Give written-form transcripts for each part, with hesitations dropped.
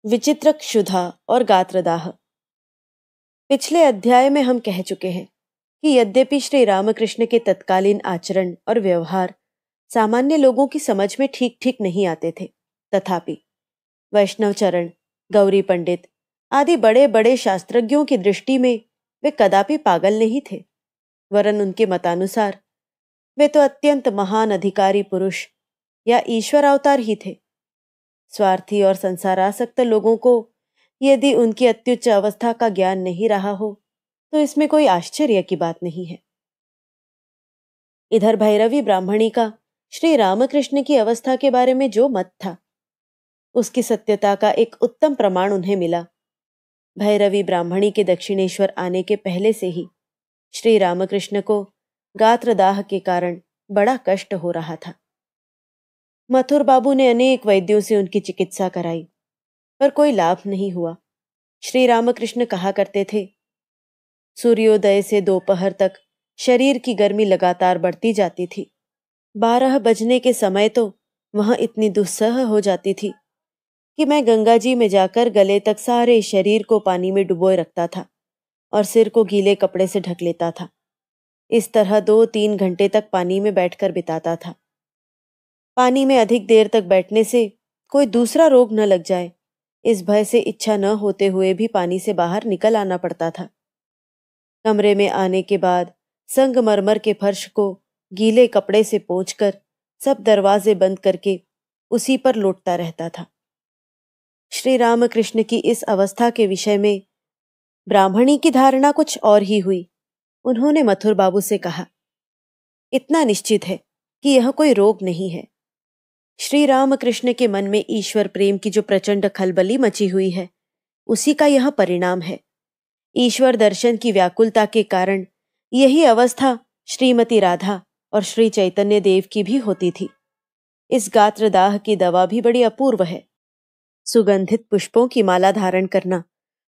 विचित्र क्षुधा और गात्रदाह। पिछले अध्याय में हम कह चुके हैं कि यद्यपि श्री रामकृष्ण के तत्कालीन आचरण और व्यवहार सामान्य लोगों की समझ में ठीक ठीक नहीं आते थे, तथापि वैष्णव चरण, गौरी पंडित आदि बड़े बड़े शास्त्रज्ञों की दृष्टि में वे कदापि पागल नहीं थे, वरन उनके मतानुसार वे तो अत्यंत महान अधिकारी पुरुष या ईश्वर अवतार ही थे। स्वार्थी और संसारासक्त लोगों को यदि उनकी अत्युच्च अवस्था का ज्ञान नहीं रहा हो तो इसमें कोई आश्चर्य की बात नहीं है। इधर भैरवी ब्राह्मणी का श्री रामकृष्ण की अवस्था के बारे में जो मत था, उसकी सत्यता का एक उत्तम प्रमाण उन्हें मिला। भैरवी ब्राह्मणी के दक्षिणेश्वर आने के पहले से ही श्री रामकृष्ण को गात्रदाह के कारण बड़ा कष्ट हो रहा था। मथुर बाबू ने अनेक वैद्यों से उनकी चिकित्सा कराई, पर कोई लाभ नहीं हुआ। श्री रामकृष्ण कहा करते थे, सूर्योदय से दोपहर तक शरीर की गर्मी लगातार बढ़ती जाती थी। 12 बजने के समय तो वहां इतनी दुस्सह हो जाती थी कि मैं गंगा जी में जाकर गले तक सारे शरीर को पानी में डुबोए रखता था और सिर को गीले कपड़े से ढक लेता था। इस तरह 2-3 घंटे तक पानी में बैठकर बिताता था। पानी में अधिक देर तक बैठने से कोई दूसरा रोग न लग जाए, इस भय से इच्छा न होते हुए भी पानी से बाहर निकल आना पड़ता था। कमरे में आने के बाद संगमरमर के फर्श को गीले कपड़े से पोंछकर सब दरवाजे बंद करके उसी पर लोटता रहता था। श्री रामकृष्ण की इस अवस्था के विषय में ब्राह्मणी की धारणा कुछ और ही हुई। उन्होंने मथुर बाबू से कहा, इतना निश्चित है कि यह कोई रोग नहीं है। श्री रामकृष्ण के मन में ईश्वर प्रेम की जो प्रचंड खलबली मची हुई है, उसी का यह परिणाम है। ईश्वर दर्शन की व्याकुलता के कारण यही अवस्था श्रीमती राधा और श्री चैतन्य देव की भी होती थी। इस गात्रदाह की दवा भी बड़ी अपूर्व है। सुगंधित पुष्पों की माला धारण करना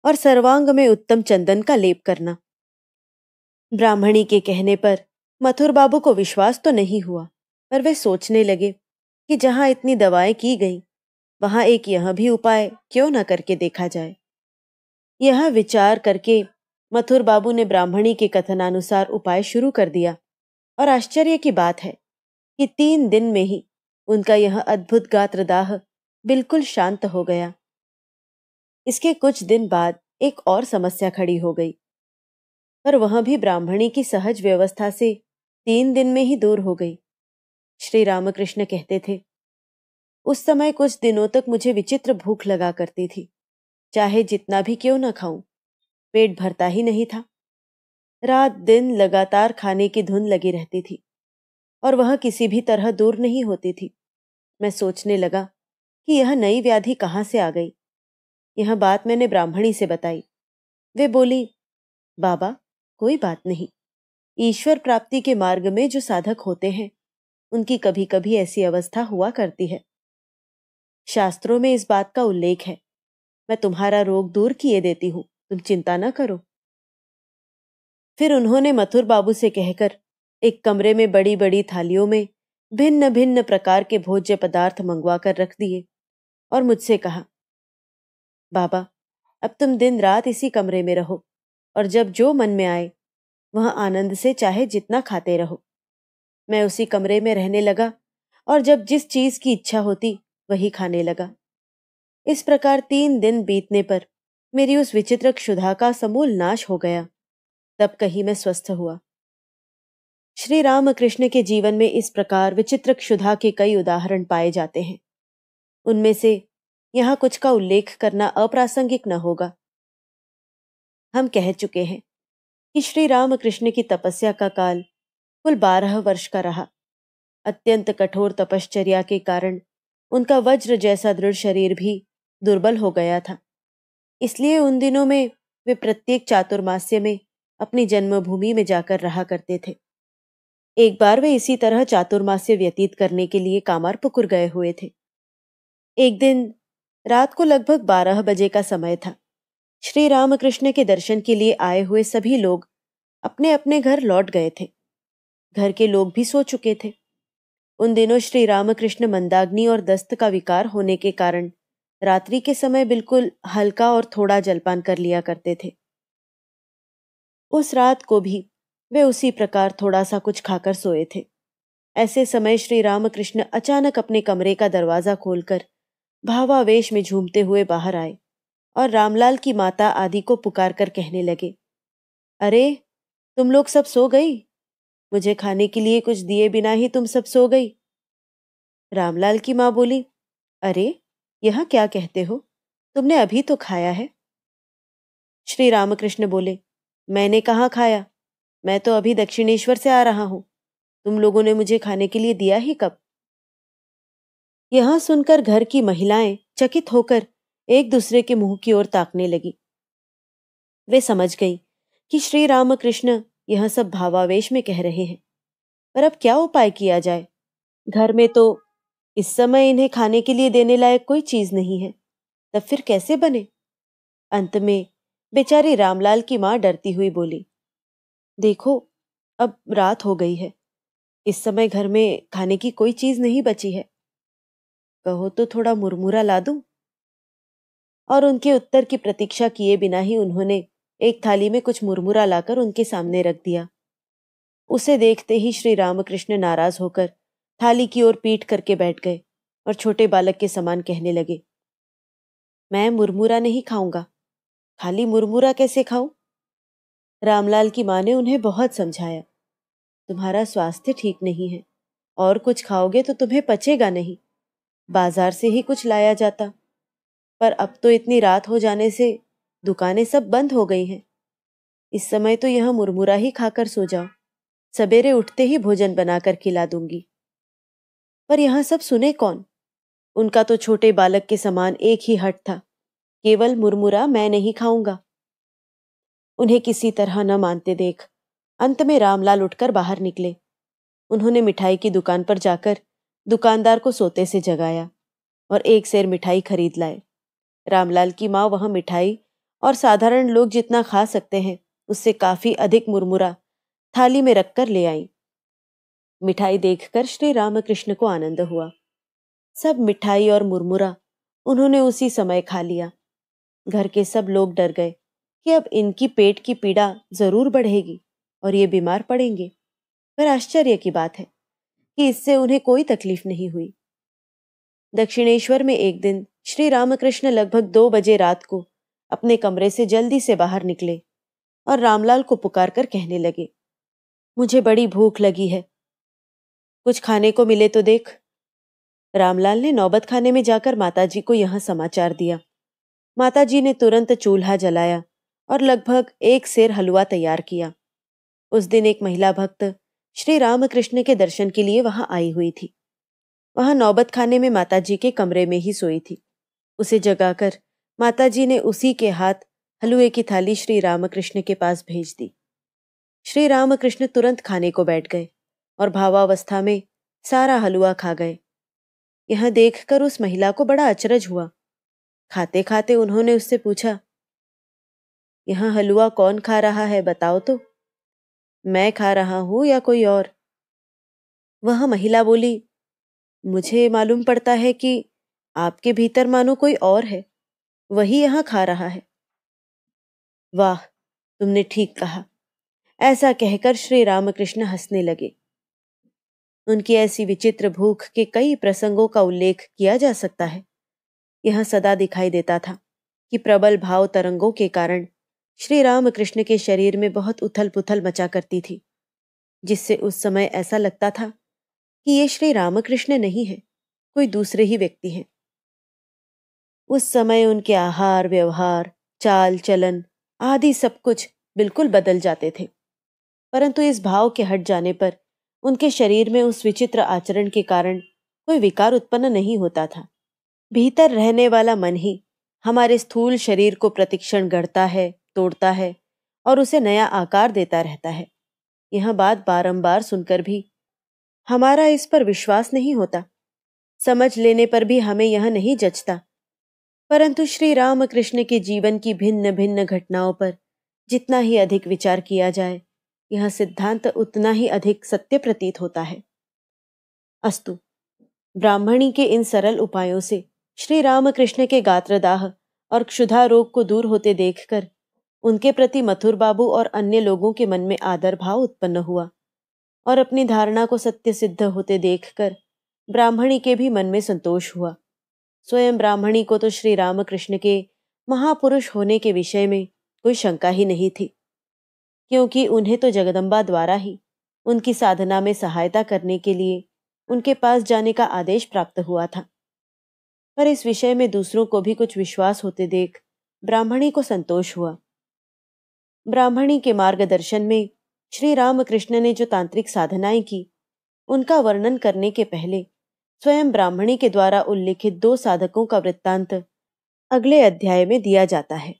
और सर्वांग में उत्तम चंदन का लेप करना। ब्राह्मणी के कहने पर मथुर बाबू को विश्वास तो नहीं हुआ, पर वे सोचने लगे कि जहां इतनी दवाएं की गईं, वहां एक यह भी उपाय क्यों न करके देखा जाए। यह विचार करके मथुर बाबू ने ब्राह्मणी के कथनानुसार उपाय शुरू कर दिया और आश्चर्य की बात है कि 3 दिन में ही उनका यह अद्भुत गात्रदाह बिल्कुल शांत हो गया। इसके कुछ दिन बाद एक और समस्या खड़ी हो गई, पर वह भी ब्राह्मणी की सहज व्यवस्था से 3 दिन में ही दूर हो गई। श्री रामकृष्ण कहते थे, उस समय कुछ दिनों तक मुझे विचित्र भूख लगा करती थी। चाहे जितना भी क्यों न खाऊं, पेट भरता ही नहीं था। रात दिन लगातार खाने की धुन लगी रहती थी और वह किसी भी तरह दूर नहीं होती थी। मैं सोचने लगा कि यह नई व्याधि कहां से आ गई। यह बात मैंने ब्राह्मणी से बताई। वे बोली, बाबा, कोई बात नहीं। ईश्वर प्राप्ति के मार्ग में जो साधक होते हैं, उनकी कभी कभी ऐसी अवस्था हुआ करती है। शास्त्रों में इस बात का उल्लेख है। मैं तुम्हारा रोग दूर किए देती हूं, तुम चिंता न करो। फिर उन्होंने मथुर बाबू से कहकर एक कमरे में बड़ी बड़ी थालियों में भिन्न भिन्न प्रकार के भोज्य पदार्थ मंगवा कर रख दिए और मुझसे कहा, बाबा, अब तुम दिन रात इसी कमरे में रहो और जब जो मन में आए वह आनंद से चाहे जितना खाते रहो। मैं उसी कमरे में रहने लगा और जब जिस चीज की इच्छा होती वही खाने लगा। इस प्रकार 3 दिन बीतने पर मेरी उस विचित्र क्षुधा का समूल नाश हो गया। तब कहीं मैं स्वस्थ हुआ। श्री रामकृष्ण के जीवन में इस प्रकार विचित्र क्षुधा के कई उदाहरण पाए जाते हैं। उनमें से यहाँ कुछ का उल्लेख करना अप्रासंगिक न होगा। हम कह चुके हैं कि श्री रामकृष्ण की तपस्या का काल कुल 12 वर्ष का रहा। अत्यंत कठोर तपश्चर्या के कारण उनका वज्र जैसा दृढ़ शरीर भी दुर्बल हो गया था। इसलिए उन दिनों में वे प्रत्येक चातुर्मास्य में अपनी जन्मभूमि में जाकर रहा करते थे। एक बार वे इसी तरह चातुर्मास्य व्यतीत करने के लिए कामारपुकुर गए हुए थे। एक दिन रात को लगभग 12 बजे का समय था। श्री रामकृष्ण के दर्शन के लिए आए हुए सभी लोग अपने अपने घर लौट गए थे। घर के लोग भी सो चुके थे। उन दिनों श्री रामकृष्ण मंदाग्नि और दस्त का विकार होने के कारण रात्रि के समय बिल्कुल हल्का और थोड़ा जलपान कर लिया करते थे। उस रात को भी वे उसी प्रकार थोड़ा सा कुछ खाकर सोए थे। ऐसे समय श्री रामकृष्ण अचानक अपने कमरे का दरवाजा खोलकर भावावेश में झूमते हुए बाहर आए और रामलाल की माता आदि को पुकार कर कहने लगे, अरे तुम लोग सब सो गई? मुझे खाने के लिए कुछ दिए बिना ही तुम सब सो गई? रामलाल की माँ बोली, अरे यह क्या कहते हो, तुमने अभी तो खाया है। श्री रामकृष्ण बोले, मैंने कहाँ खाया, मैं तो अभी दक्षिणेश्वर से आ रहा हूं। तुम लोगों ने मुझे खाने के लिए दिया ही कब? यह सुनकर घर की महिलाएं चकित होकर एक दूसरे के मुंह की ओर ताकने लगी। वे समझ गई कि श्री रामकृष्ण यह सब भावावेश में कह रहे हैं, पर अब क्या उपाय किया जाए? घर में तो इस समय इन्हें खाने के लिए देने लायक कोई चीज नहीं है, तब फिर कैसे बने? अंत में बेचारी रामलाल की मां डरती हुई बोली, देखो अब रात हो गई है, इस समय घर में खाने की कोई चीज नहीं बची है, कहो तो थोड़ा मुरमुरा ला दूं? और उनके उत्तर की प्रतीक्षा किए बिना ही उन्होंने एक थाली में कुछ मुरमुरा लाकर उनके सामने रख दिया। उसे देखते ही श्री रामकृष्ण नाराज होकर थाली की ओर पीठ करके बैठ गए और छोटे बालक के समान कहने लगे, मैं मुरमुरा नहीं खाऊंगा। खाली मुरमुरा कैसे खाऊं? रामलाल की मां ने उन्हें बहुत समझाया, तुम्हारा स्वास्थ्य ठीक नहीं है, और कुछ खाओगे तो तुम्हें पचेगा नहीं। बाजार से ही कुछ लाया जाता, पर अब तो इतनी रात हो जाने से दुकानें सब बंद हो गई हैं। इस समय तो यह मुरमुरा ही खाकर सो जाओ, सवेरे उठते ही भोजन बनाकर खिला दूंगी। पर यह सब सुने कौन? उनका तो छोटे बालक के समान एक ही हट था, केवल मुरमुरा मैं नहीं खाऊंगा। उन्हें किसी तरह न मानते देख अंत में रामलाल उठकर बाहर निकले। उन्होंने मिठाई की दुकान पर जाकर दुकानदार को सोते से जगाया और एक सेर मिठाई खरीद लाए। रामलाल की माँ वह मिठाई और साधारण लोग जितना खा सकते हैं उससे काफी अधिक मुरमुरा थाली में रखकर ले आई। मिठाई देखकर श्री रामकृष्ण को आनंद हुआ। सब मिठाई और मुरमुरा उन्होंने उसी समय खा लिया। घर के सब लोग डर गए कि अब इनकी पेट की पीड़ा जरूर बढ़ेगी और ये बीमार पड़ेंगे, पर आश्चर्य की बात है कि इससे उन्हें कोई तकलीफ नहीं हुई। दक्षिणेश्वर में एक दिन श्री रामकृष्ण लगभग 2 बजे रात को अपने कमरे से जल्दी से बाहर निकले और रामलाल को पुकारकर कहने लगे, मुझे बड़ी भूख लगी है, कुछ खाने को मिले तो देख। रामलाल ने नौबत खाने में जाकर माताजी को यह समाचार दिया। माताजी ने तुरंत चूल्हा जलाया और लगभग 1 सेर हलवा तैयार किया। उस दिन एक महिला भक्त श्री रामकृष्ण के दर्शन के लिए वहां आई हुई थी। वहां नौबत खाने में माताजी के कमरे में ही सोई थी। उसे जगाकर माताजी ने उसी के हाथ हलवे की थाली श्री रामकृष्ण के पास भेज दी। श्री रामकृष्ण तुरंत खाने को बैठ गए और भावावस्था में सारा हलवा खा गए। यह देखकर उस महिला को बड़ा अचरज हुआ। खाते खाते उन्होंने उससे पूछा, यह हलवा कौन खा रहा है, बताओ तो? मैं खा रहा हूं या कोई और? वह महिला बोली, मुझे मालूम पड़ता है कि आपके भीतर मानो कोई और है, वही यहां खा रहा है। वाह, तुमने ठीक कहा। ऐसा कहकर श्री रामकृष्ण हंसने लगे। उनकी ऐसी विचित्र भूख के कई प्रसंगों का उल्लेख किया जा सकता है। यह सदा दिखाई देता था कि प्रबल भाव तरंगों के कारण श्री रामकृष्ण के शरीर में बहुत उथल पुथल मचा करती थी, जिससे उस समय ऐसा लगता था कि ये श्री रामकृष्ण नहीं है, कोई दूसरे ही व्यक्ति हैं। उस समय उनके आहार व्यवहार चाल चलन आदि सब कुछ बिल्कुल बदल जाते थे, परंतु इस भाव के हट जाने पर उनके शरीर में उस विचित्र आचरण के कारण कोई विकार उत्पन्न नहीं होता था। भीतर रहने वाला मन ही हमारे स्थूल शरीर को प्रतिक्षण गढ़ता है, तोड़ता है और उसे नया आकार देता रहता है। यह बात बारंबार सुनकर भी हमारा इस पर विश्वास नहीं होता, समझ लेने पर भी हमें यह नहीं जचता, परंतु श्री रामकृष्ण के जीवन की भिन्न भिन्न घटनाओं पर जितना ही अधिक विचार किया जाए, यह सिद्धांत उतना ही अधिक सत्य प्रतीत होता है। अस्तु, ब्राह्मणी के इन सरल उपायों से श्री रामकृष्ण के गात्रदाह और क्षुधा रोग को दूर होते देखकर उनके प्रति मथुर बाबू और अन्य लोगों के मन में आदर भाव उत्पन्न हुआ और अपनी धारणा को सत्य सिद्ध होते देखकर ब्राह्मणी के भी मन में संतोष हुआ। स्वयं ब्राह्मणी को तो श्री रामकृष्ण के महापुरुष होने के विषय में कोई शंका ही नहीं थी, क्योंकि उन्हें तो जगदम्बा द्वारा ही उनकी साधना में सहायता करने के लिए उनके पास जाने का आदेश प्राप्त हुआ था। पर इस विषय में दूसरों को भी कुछ विश्वास होते देख ब्राह्मणी को संतोष हुआ। ब्राह्मणी के मार्गदर्शन में श्री रामकृष्ण ने जो तांत्रिक साधनाएं की, उनका वर्णन करने के पहले स्वयं ब्राह्मणी के द्वारा उल्लिखित 2 साधकों का वृत्तांत अगले अध्याय में दिया जाता है।